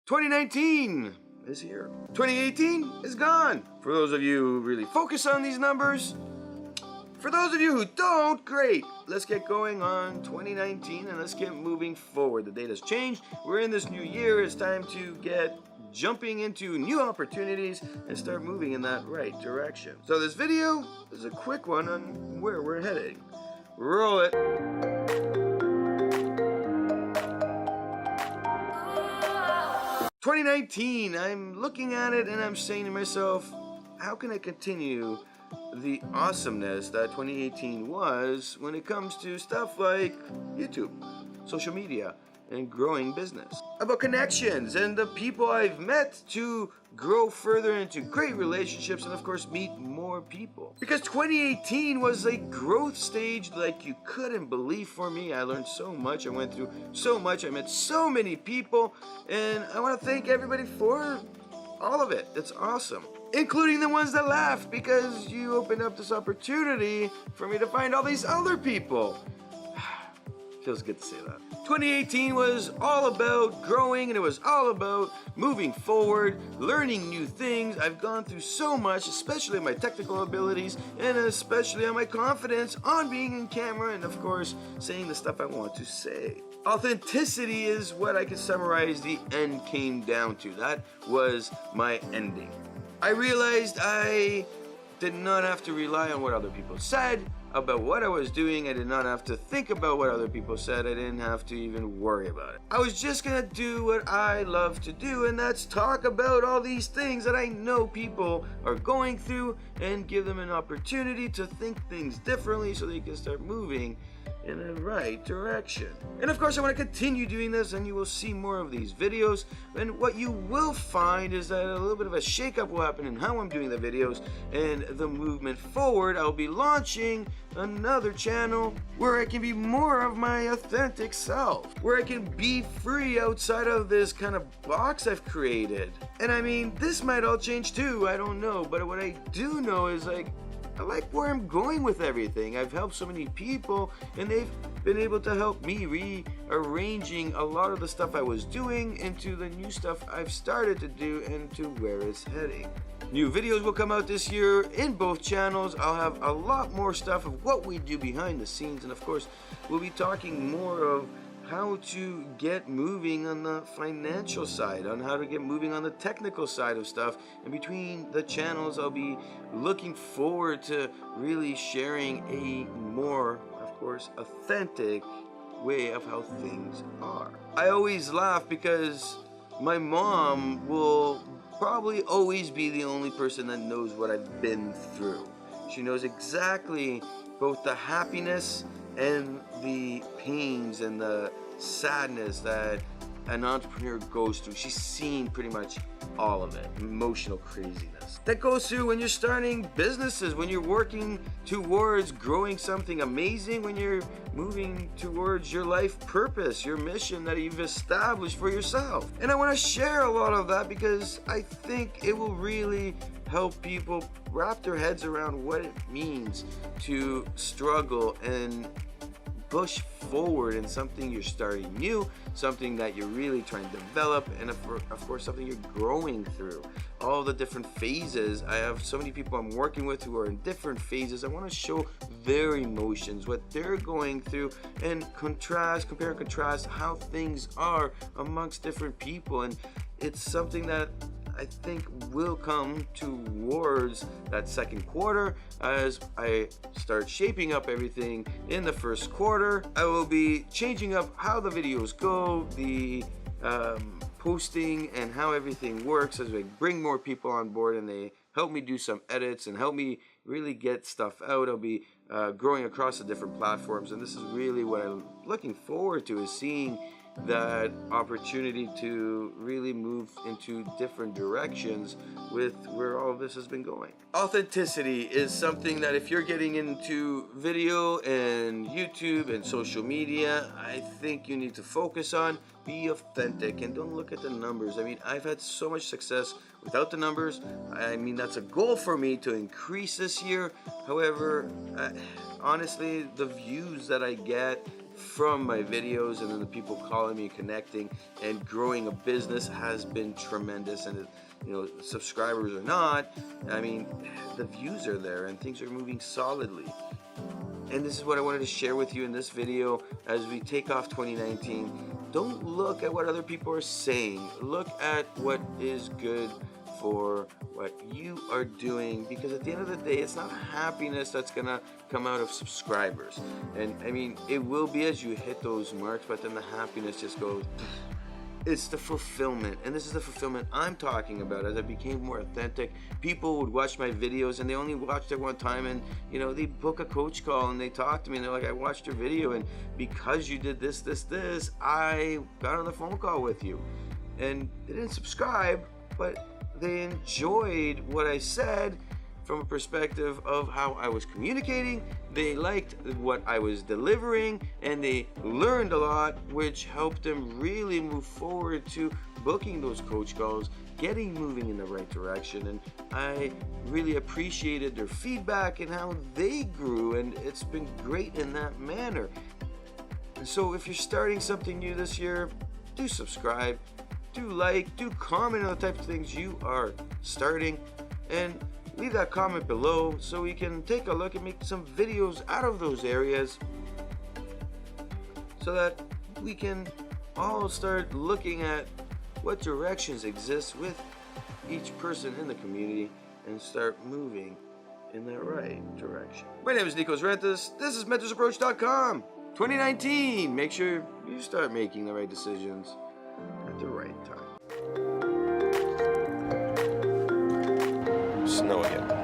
2019 is here. 2018 is gone. For those of you who really focus on these numbers, for those of you who don't, great. Let's get going on 2019 and let's get moving forward. The date has changed. We're in this new year. It's time to get jumping into new opportunities and start moving in that right direction. So this video is a quick one on where we're heading. Roll it. "2019, I'm looking at it and I'm saying to myself, how can I continue the awesomeness that 2018 was when it comes to stuff like YouTube, social media, and growing business? About connections and the people I've met to grow further into great relationships and of course meet more people. Because 2018 was a growth stage like you couldn't believe for me. I learned so much, I went through so much, I met so many people, and I want to thank everybody for all of it. It's awesome. Including the ones that laughed, because you opened up this opportunity for me to find all these other people. Feels good to say that. 2018 was all about growing and it was all about moving forward, learning new things. I've gone through so much, especially my technical abilities and especially on my confidence on being in camera and of course saying the stuff I want to say. Authenticity is what I can summarize the end came down to. That was my ending. I realized I did not have to rely on what other people said about what I was doing. I did not have to think about what other people said. I didn't have to even worry about it. I was just gonna do what I love to do, and that's talk about all these things that I know people are going through and give them an opportunity to think things differently so they can start moving in the right direction. And of course I want to continue doing this, and you will see more of these videos, and what you will find is that a little bit of a shake-up will happen in how I'm doing the videos and the movement forward. I'll be launching another channel where I can be more of my authentic self, where I can be free outside of this kind of box I've created. And I mean, this might all change too, I don't know, but what I do know is I like where I'm going with everything. I've helped so many people and they've been able to help me rearranging a lot of the stuff I was doing into the new stuff I've started to do and to where it's heading. New videos will come out this year in both channels. I'll have a lot more stuff of what we do behind the scenes, and of course we'll be talking more of how to get moving on the financial side, on how to get moving on the technical side of stuff. And between the channels, I'll be looking forward to really sharing a more, of course, authentic way of how things are. I always laugh because my mom will probably always be the only person that knows what I've been through. She knows exactly both the happiness and the pains and the sadness that an entrepreneur goes through. She's seen pretty much all of it. Emotional craziness that goes through when you're starting businesses, when you're working towards growing something amazing, when you're moving towards your life purpose, your mission that you've established for yourself. And I want to share a lot of that because I think it will really help people wrap their heads around what it means to struggle and push forward in something you're starting new, something that you're really trying to develop, and of course something you're growing through. All the different phases. I have so many people I'm working with who are in different phases. I want to show their emotions, what they're going through, and compare and contrast how things are amongst different people. And it's something that I think will come towards that second quarter as I start shaping up everything in the first quarter. I will be changing up how the videos go, the posting, and how everything works as I bring more people on board and they help me do some edits and help me really get stuff out. I'll be growing across the different platforms, and this is really what I'm looking forward to, is seeing that opportunity to really move into different directions with where all of this has been going. Authenticity is something that if you're getting into video and YouTube and social media, I think you need to focus on. Be authentic and don't look at the numbers. I mean, I've had so much success without the numbers. I mean, that's a goal for me to increase this year. However, honestly, the views that I get from my videos, and then the people calling me, connecting, and growing a business has been tremendous. And subscribers or not, I mean, the views are there and things are moving solidly. And this is what I wanted to share with you in this video as we take off 2019. Don't look at what other people are saying. Look at what is good for what you are doing, because at the end of the day, it's not happiness that's gonna come out of subscribers. And I mean, it will be as you hit those marks, but then the happiness just goes. It's the fulfillment, and this is the fulfillment I'm talking about. As I became more authentic, people would watch my videos and they only watched it one time, and they book a coach call and they talk to me and they're like, I watched your video, and because you did this, I got on the phone call with you. And they didn't subscribe, but they enjoyed what I said from a perspective of how I was communicating. They liked what I was delivering, and they learned a lot, which helped them really move forward to booking those coach calls, getting moving in the right direction. And I really appreciated their feedback and how they grew, and it's been great in that manner. And so if you're starting something new this year, do subscribe, do like, do comment on the types of things you are starting, and leave that comment below so we can take a look and make some videos out of those areas, so that we can all start looking at what directions exist with each person in the community and start moving in that right direction. My name is Nikos Rentas. This is mentorsapproach.com. 2019. Make sure you start making the right decisions at the right time. Snow again.